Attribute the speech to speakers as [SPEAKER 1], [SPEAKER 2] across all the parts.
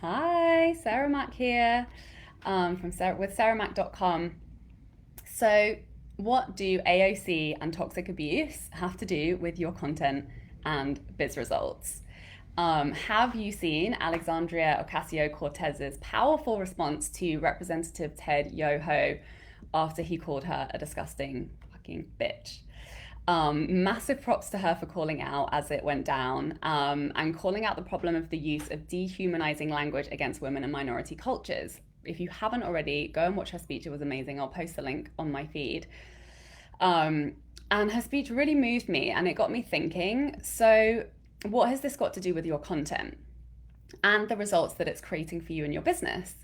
[SPEAKER 1] Hi, Sarah Mack here with sarahmack.com. So, what do AOC and toxic abuse have to do with your content and biz results? Have you seen Alexandria Ocasio-Cortez's powerful response to Representative Ted Yoho after he called her a disgusting fucking bitch? Massive props to her for calling out as it went down and calling out the problem of the use of dehumanizing language against women and minority cultures. If you haven't already, go and watch her speech. It was amazing. I'll post the link on my feed. And her speech really moved me and it got me thinking, so what has this got to do with your content and the results that it's creating for you in your business?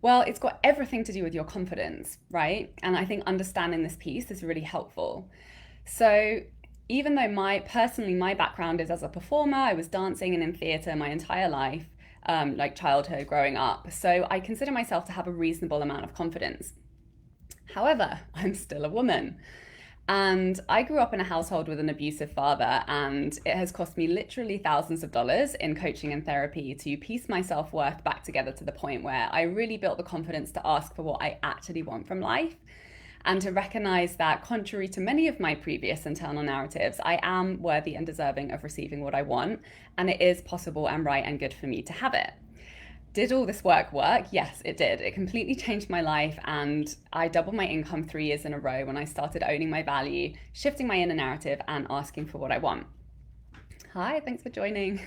[SPEAKER 1] Well, it's got everything to do with your confidence, right? And I think understanding this piece is really helpful. So even though my background is as a performer, I was dancing and in theatre my entire life, like childhood, growing up. So I consider myself to have a reasonable amount of confidence. However, I'm still a woman. And I grew up in a household with an abusive father, and it has cost me literally thousands of dollars in coaching and therapy to piece my self-worth back together to the point where I really built the confidence to ask for what I actually want from life and to recognize that, contrary to many of my previous internal narratives, I am worthy and deserving of receiving what I want, and it is possible and right and good for me to have it. Did all this work? Yes, it did. It completely changed my life, and I doubled my income 3 years in a row when I started owning my value, shifting my inner narrative, and asking for what I want. Hi, thanks for joining.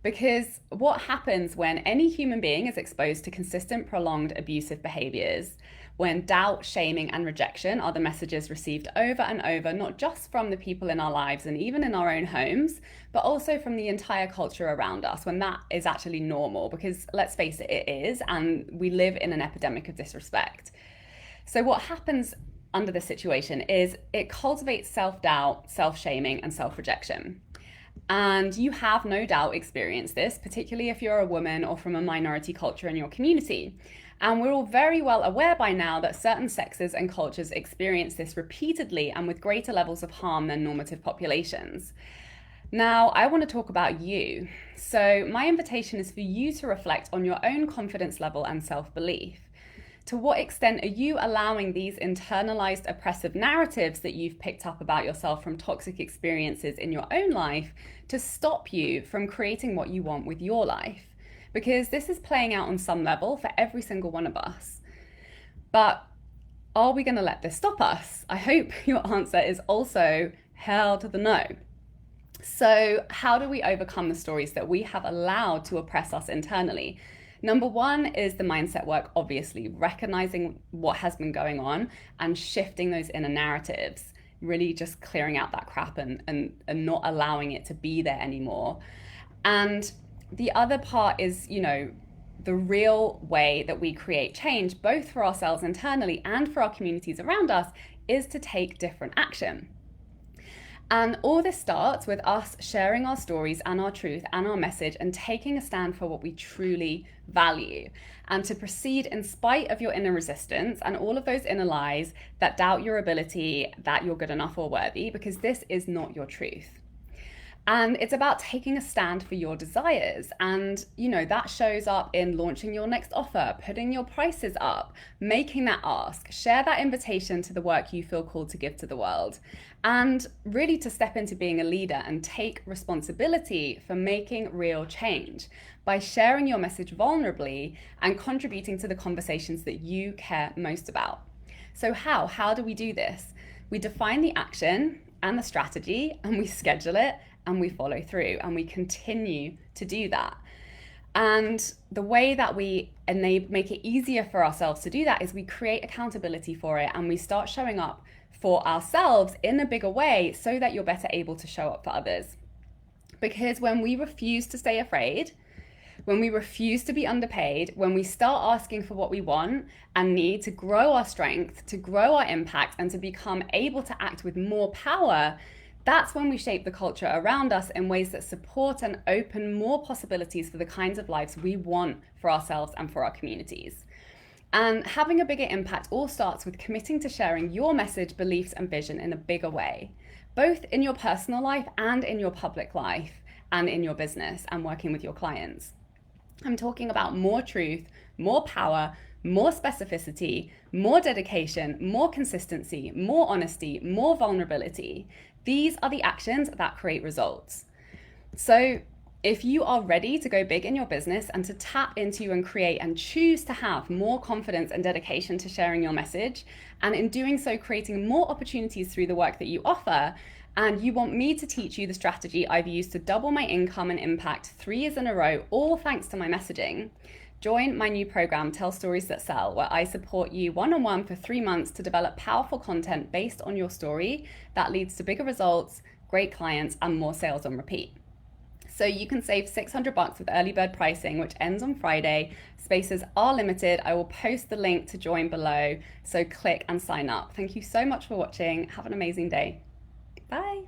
[SPEAKER 1] Because what happens when any human being is exposed to consistent, prolonged abusive behaviors, when doubt, shaming, and rejection are the messages received over and over, not just from the people in our lives and even in our own homes, but also from the entire culture around us, when that is actually normal, because let's face it, it is, and we live in an epidemic of disrespect. So what happens under this situation is it cultivates self-doubt, self-shaming, and self-rejection. And you have no doubt experienced this, particularly if you're a woman or from a minority culture in your community. And we're all very well aware by now that certain sexes and cultures experience this repeatedly and with greater levels of harm than normative populations. Now, I want to talk about you. So my invitation is for you to reflect on your own confidence level and self-belief. To what extent are you allowing these internalized oppressive narratives that you've picked up about yourself from toxic experiences in your own life to stop you from creating what you want with your life? Because this is playing out on some level for every single one of us. But are we going to let this stop us? I hope your answer is also hell to the no. So how do we overcome the stories that we have allowed to oppress us internally? Number one is the mindset work, obviously, recognizing what has been going on and shifting those inner narratives, really just clearing out that crap and not allowing it to be there anymore. And the other part is, the real way that we create change, both for ourselves internally and for our communities around us, is to take different action. And all this starts with us sharing our stories and our truth and our message and taking a stand for what we truly value, and to proceed in spite of your inner resistance and all of those inner lies that doubt your ability, that you're good enough or worthy, because this is not your truth. And it's about taking a stand for your desires. And, that shows up in launching your next offer, putting your prices up, making that ask, share that invitation to the work you feel called to give to the world, and really to step into being a leader and take responsibility for making real change by sharing your message vulnerably and contributing to the conversations that you care most about. So how do we do this? We define the action and the strategy, and we schedule it, and we follow through, and we continue to do that. And the way that we make it easier for ourselves to do that is we create accountability for it, and we start showing up for ourselves in a bigger way so that you're better able to show up for others. Because when we refuse to stay afraid, when we refuse to be underpaid, when we start asking for what we want and need to grow our strength, to grow our impact, and to become able to act with more power, that's when we shape the culture around us in ways that support and open more possibilities for the kinds of lives we want for ourselves and for our communities. And having a bigger impact all starts with committing to sharing your message, beliefs, and vision in a bigger way, both in your personal life and in your public life and in your business and working with your clients. I'm talking about more truth, more power, more specificity, more dedication, more consistency, more honesty, more vulnerability. These are the actions that create results. So, if you are ready to go big in your business and to tap into and create and choose to have more confidence and dedication to sharing your message, and in doing so, creating more opportunities through the work that you offer, and you want me to teach you the strategy I've used to double my income and impact 3 years in a row, all thanks to my messaging, join my new program, Tell Stories That Sell, where I support you one-on-one for 3 months to develop powerful content based on your story that leads to bigger results, great clients, and more sales on repeat. So you can save $600 with early bird pricing, which ends on Friday. Spaces are limited. I will post the link to join below. So click and sign up. Thank you so much for watching. Have an amazing day. Bye.